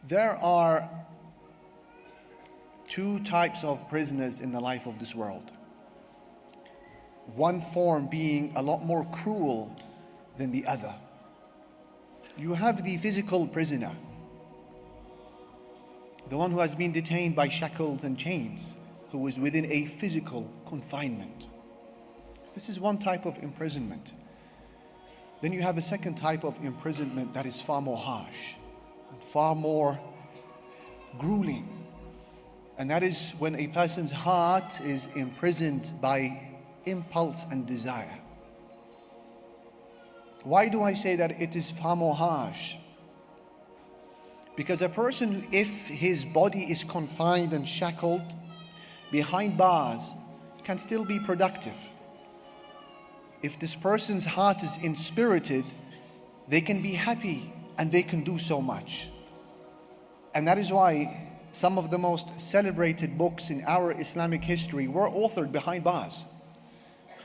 There are two types of prisoners in the life of this world. One form being a lot more cruel than the other. You have the physical prisoner, the one who has been detained by shackles and chains, who is within a physical confinement. This is one type of imprisonment. Then you have a second type of imprisonment that is far more harsh and far more grueling. And that is when a person's heart is imprisoned by impulse and desire. Why do I say that it is far more harsh? Because a person, if his body is confined and shackled behind bars, can still be productive. If this person's heart is inspirited, they can be happy and they can do so much. And that is why some of the most celebrated books in our Islamic history were authored behind bars.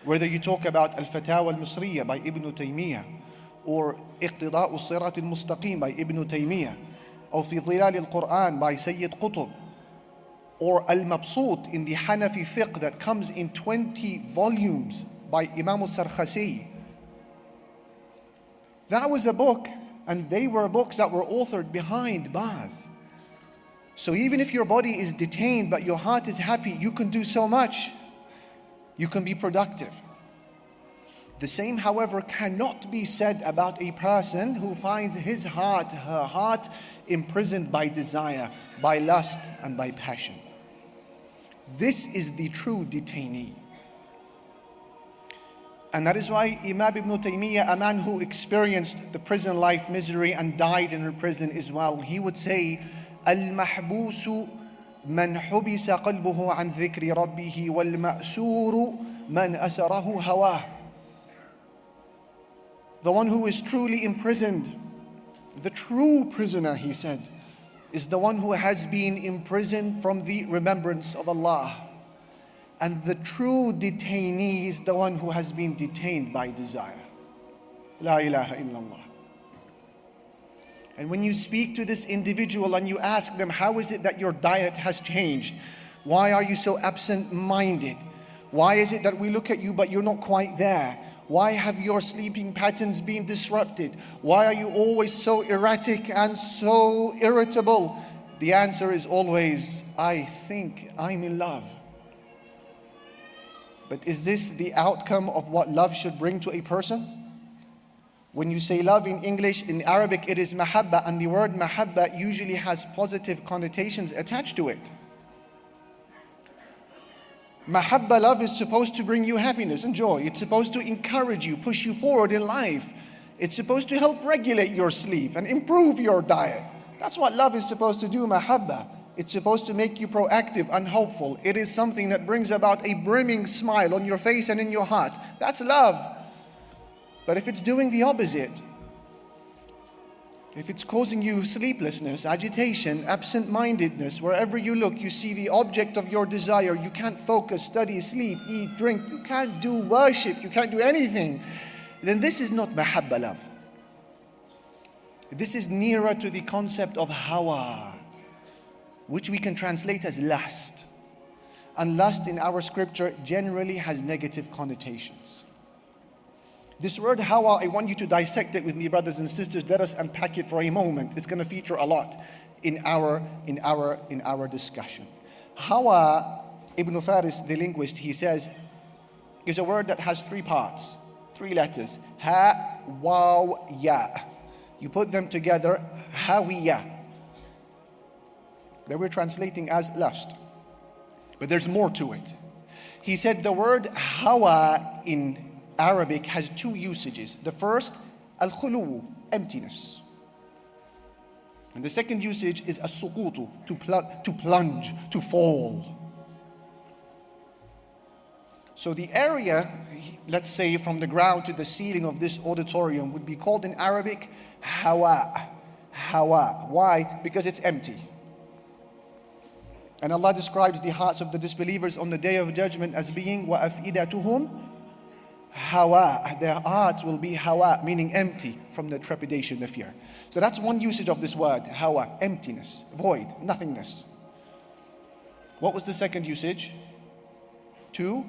Whether you talk about Al-Fatawa Al-Misriya by Ibn Taymiyyah, or Iqtida'u Sirat Al-Mustaqim by Ibn Taymiyyah, or Fi Dhilal Al-Quran by Sayyid Qutb, or Al-Mabsut in the Hanafi fiqh that comes in 20 volumes by Imam Al-Sarkhasi. That was a book, and they were books that were authored behind bars. So even if your body is detained but your heart is happy, you can do so much. You can be productive. The same, however, cannot be said about a person who finds his heart, her heart, imprisoned by desire, by lust, and by passion. This is the true detainee. And that is why Imam Ibn Taymiyyah, a man who experienced the prison life misery and died in a prison as well, he would say, Al-mahbusu man hubisa qalbuhu an dhikri rabbihi wal-ma'suru man asarahu hawah. The one who is truly imprisoned, the true prisoner, he said, is the one who has been imprisoned from the remembrance of Allah. And the true detainee is the one who has been detained by desire. La ilaha illallah. And when you speak to this individual and you ask them, how is it that your diet has changed? Why are you so absent-minded? Why is it that we look at you but you're not quite there? Why have your sleeping patterns been disrupted? Why are you always so erratic and so irritable? The answer is always, I think I'm in love. But is this the outcome of what love should bring to a person? When you say love in English, in Arabic it is mahabba, and the word mahabba usually has positive connotations attached to it. Mahabba, love, is supposed to bring you happiness and joy. It's supposed to encourage you, push you forward in life. It's supposed to help regulate your sleep and improve your diet. That's what love is supposed to do, mahabba. It's supposed to make you proactive and hopeful. It is something that brings about a brimming smile on your face and in your heart. That's love. But if it's doing the opposite, if it's causing you sleeplessness, agitation, absent-mindedness, wherever you look, you see the object of your desire, you can't focus, study, sleep, eat, drink, you can't do worship, you can't do anything, then this is not mahabba love. This is nearer to the concept of hawa, which we can translate as lust. And lust in our scripture generally has negative connotations. This word hawa, I want you to dissect it with me, brothers and sisters. Let us unpack it for a moment. It's going to feature a lot in our discussion. Hawa, Ibn Faris, the linguist, he says, is a word that has three parts, three letters. Ha, waw, ya. You put them together, hawiya. That we're translating as lust. But there's more to it. He said the word hawa in Arabic has two usages. The first, al-khulu, emptiness. And the second usage is as-suqutu, to plunge, to fall. So the area, let's say from the ground to the ceiling of this auditorium, would be called in Arabic hawa. Hawa. Why? Because it's empty. And Allah describes the hearts of the disbelievers on the Day of Judgment as being وَأَفْئِدَتُهُمْ hawa. Their hearts will be hawa, meaning empty from the trepidation, the fear. So that's one usage of this word, hawa, emptiness, void, nothingness. What was the second usage? To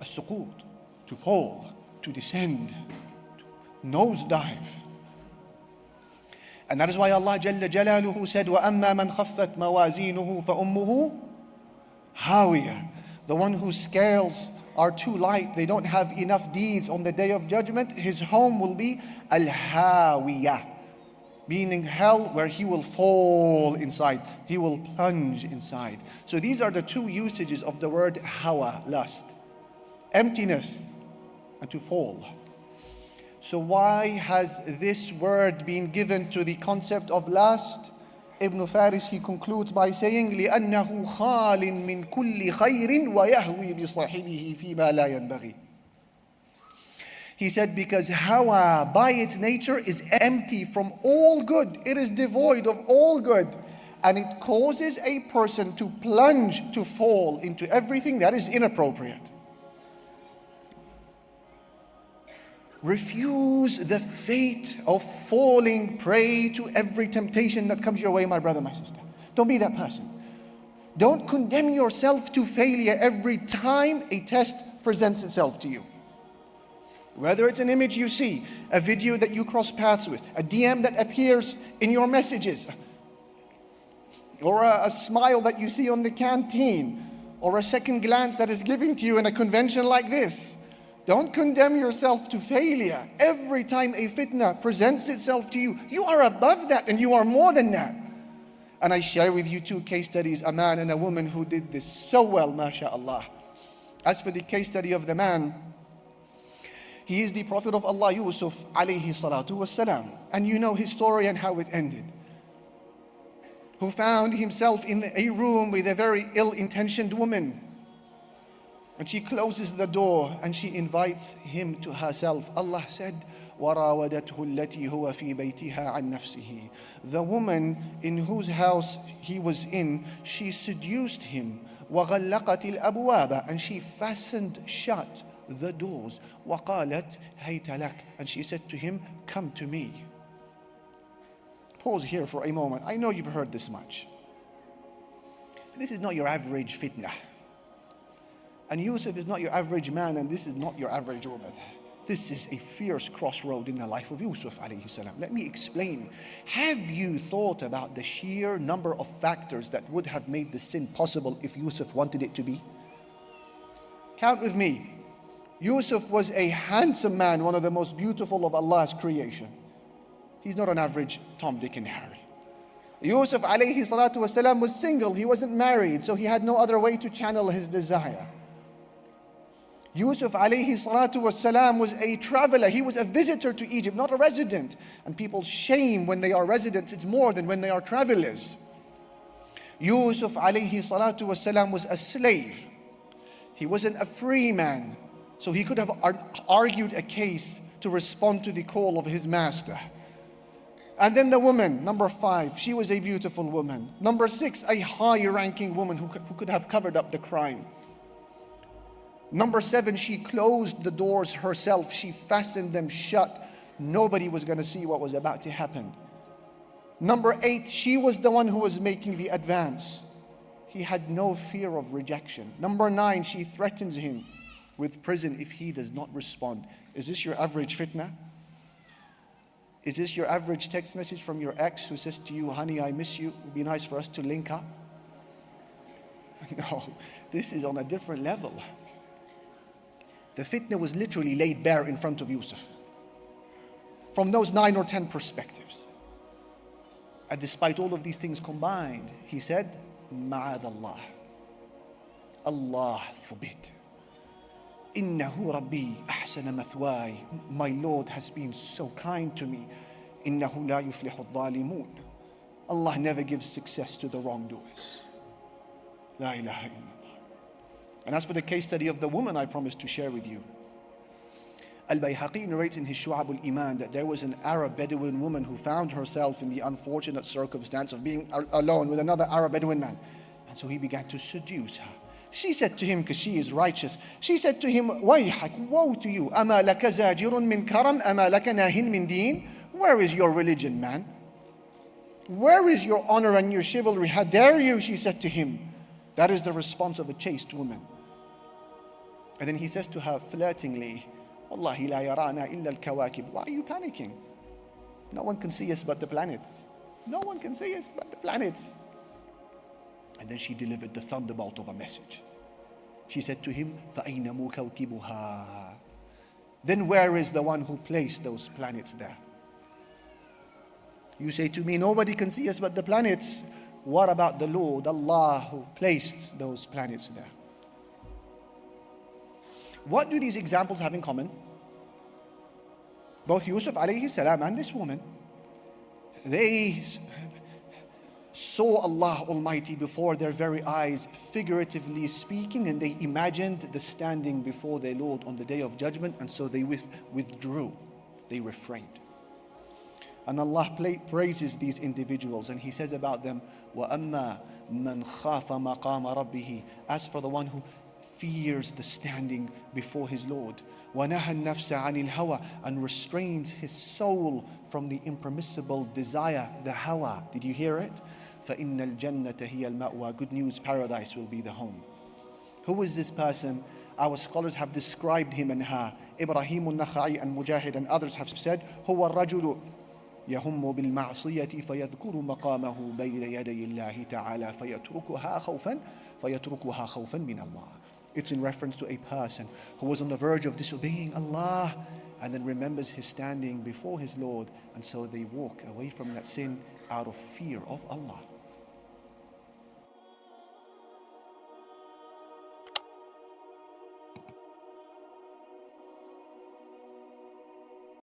as-suqut, to fall, to descend, to nosedive. And that is why Allah Jalla Jalaluhu said, وَأَمَّا مَنْ خَفَّتْ مَوَازِينُهُ فَأُمُّهُ هَاوِيَةٌ. The one whose scales are too light, they don't have enough deeds on the day of judgment, his home will be al-hawiyah, meaning hell, where he will fall inside, he will plunge inside. So these are the two usages of the word hawa, lust. Emptiness and to fall. So why has this word been given to the concept of lust? Ibn Faris, he concludes by saying, لِأَنَّهُ خَالٍ مِّن كُلِّ خَيْرٍ وَيَهْوِي بِصَاحِبِهِ فِيمَا لَا يَنْبَغِي. He said, because hawa by its nature is empty from all good. It is devoid of all good. And it causes a person to plunge, to fall into everything that is inappropriate. Refuse the fate of falling prey to every temptation that comes your way, my brother, my sister. Don't be that person. Don't condemn yourself to failure every time a test presents itself to you. Whether it's an image you see, a video that you cross paths with, a DM that appears in your messages, or a smile that you see on the canteen, or a second glance that is given to you in a convention like this. Don't condemn yourself to failure. Every time a fitna presents itself to you, you are above that and you are more than that. And I share with you two case studies, a man and a woman who did this so well, mashallah. As for the case study of the man, he is the Prophet of Allah, Yusuf alayhi salatu wassalam. And you know his story and how it ended. Who found himself in a room with a very ill-intentioned woman. And she closes the door and she invites him to herself. Allah said, وَرَاوَدَتْهُ الَّتِي هُوَ فِي بَيْتِهَا عَنْ نَفْسِهِ. The woman in whose house he was in, she seduced him. وَغَلَّقَتِ الْأَبْوَابَ. And she fastened shut the doors. وَقَالَتْ هَيْتَ لَكَ. And she said to him, come to me. Pause here for a moment. I know you've heard this much. This is not your average fitna. And Yusuf is not your average man, and this is not your average woman. This is a fierce crossroad in the life of Yusuf alayhi salam. Let me explain. Have you thought about the sheer number of factors that would have made the sin possible if Yusuf wanted it to be? Count with me. Yusuf was a handsome man, one of the most beautiful of Allah's creation. He's not an average Tom, Dick, and Harry. Yusuf alayhi salatu wasalam was single. He wasn't married, so he had no other way to channel his desire. Yusuf alayhi salatu wasalam was a traveler. He was a visitor to Egypt, not a resident. And people shame when they are residents. It's more than when they are travelers. Yusuf alayhi salatu wasalam was a slave. He wasn't a free man. So he could have argued a case to respond to the call of his master. And then the woman, number 5, she was a beautiful woman. Number 6, a high-ranking woman who could have covered up the crime. Number 7, she closed the doors herself. She fastened them shut. Nobody was going to see what was about to happen. Number 8, she was the one who was making the advance. He had no fear of rejection. Number 9, she threatens him with prison if he does not respond. Is this your average fitna? Is this your average text message from your ex who says to you, honey, I miss you, it would be nice for us to link up? No, this is on a different level. The fitna was literally laid bare in front of Yusuf. From those 9 or 10 perspectives. And despite all of these things combined, he said, Ma'ad Allah. Allah forbid. Innahu Rabbi ahsana mathwai. My Lord has been so kind to me. Innahu la yuflihu al-dhalimun. Allah never gives success to the wrongdoers. La ilaha illallah. And as for the case study of the woman I promised to share with you, Al-Bayhaqi narrates in his Shu'ab al-Iman that there was an Arab Bedouin woman who found herself in the unfortunate circumstance of being alone with another Arab Bedouin man. And so he began to seduce her. She said to him, because she is righteous, she said to him, وَيْحَكْ, woe to you, أَمَا لَكَ زَاجِرٌ مِّن كَرَمْ أَمَا لَكَ نَاهٍ مِّن دِينٍ. Where is your religion, man? Where is your honor and your chivalry? How dare you, she said to him. That is the response of a chaste woman. And then he says to her flirtingly, وَاللَّهِ لَا يَرَانَا إِلَّا الْكَوَاكِبُ. Why are you panicking? No one can see us but the planets. No one can see us but the planets. And then she delivered the thunderbolt of a message. She said to him, فَأَيْنَ مُكَوْكِبُهَا. Then where is the one who placed those planets there? You say to me, nobody can see us but the planets. What about the Lord, Allah, who placed those planets there? What do these examples have in common? Both Yusuf alayhi salam and this woman, they saw Allah Almighty before their very eyes, figuratively speaking, and they imagined the standing before their Lord on the day of judgment, and so they withdrew, they refrained. And Allah praises these individuals, and He says about them, وَأَمَّا مَنْ خَافَ مَقَامَ رَبِّهِ. As for the one who fears the standing before his Lord, وَنَهَى النَّفْسَ عَنِ الْهَوَى, and restrains his soul from the impermissible desire, the hawa. Did you hear it? فَإِنَّ الْجَنَّةَ هِيَ الْمَأْوَى. Good news, paradise will be the home. Who is this person? Our scholars have described him and her. Ibrahim al-Nakha'i and Mujahid and others have said, هو الرجل يهم بالمعصية فيذكر مقامه بين يدي الله تعالى فيتركها خوفا من الله. It's in reference to a person who was on the verge of disobeying Allah and then remembers his standing before his Lord, and so they walk away from that sin out of fear of Allah.